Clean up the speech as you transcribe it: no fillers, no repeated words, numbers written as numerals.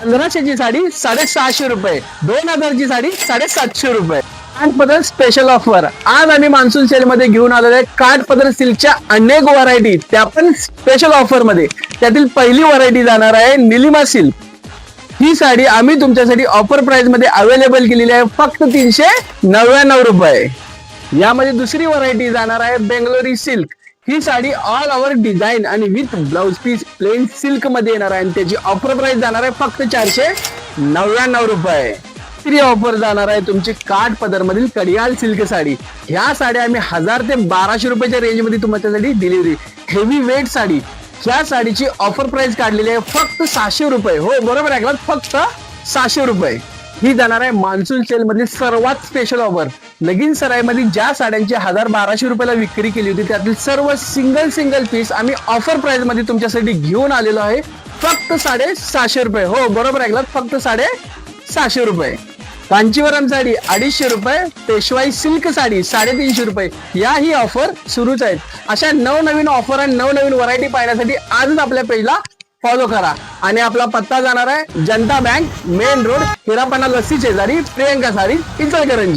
1500ची साडी 650 रुपये, 2000ची साडी 750 रुपये. काठपदर special offer. आज आम्ही मान्सून सेल मध्ये घेऊन आलेलो आहे काठपदर सिल्कच्या अनेक व्हरायटी, त्या पण स्पेशल ऑफर मध्ये. त्यातील पहिली व्हरायटी जाणार आहे निलिमा सिल्क. ही साडी आम्ही तुमच्यासाठी ऑफर प्राइस मध्ये अवेलेबल केलेली आहे फक्त 399 रुपये. यामध्ये दुसरी व्हरायटी जाणार आहे बेंगलोरी सिल्क. ही साडी ऑल ओव्हर डिझाईन आणि with blouse piece plain silk मध्ये येणार आहे आणि त्याची ऑफर प्राइस जाणार आहे फक्त 499 रुपये. तिसरी ऑफर जाणार आहे तुमची काठपदर मधील कडियाल सिल्क साडी. ह्या साड्या आम्ही 1000 ते 1200 रुपयाच्या रेंज मध्ये तुमच्यासाठी डिलिव्हरी. Heavy weight sari. ह्या साडीची ऑफर प्राइस काढलेली आहे फक्त 600 रुपये. हो बरोबर ऐकलात, फक्त 600 रुपये. ही जाणार आहे मान्सून सेल मधील सर्वात स्पेशल ऑफर. लगीन सराई मध्ये ज्या साड्यांची 1000-1200 रुपयाला विक्री केली होती त्यातील सर्व सिंगल पीस आम्ही ऑफर प्राइस मध्ये तुमच्यासाठी घेऊन आलेलो आहे फक्त 650 रुपये. हो बरोबर ऐकलात, फक्त 650 रुपये. कांचीवरम साडी 250 रुपये, पेशवाई सिल्क साडी 350 रुपये. याही ऑफर सुरूच आहेत. अशा नवनवीन ऑफर आणि नवनवीन व्हरायटी पाहण्यासाठी आजच आपल्या पेजला फॉलो करा. आणि आपला पत्ता जाणार आहे जनता बँक मेन रोड, हिरापना लस्सी शेजारी, प्रियंका साडी, इचलकरंजी.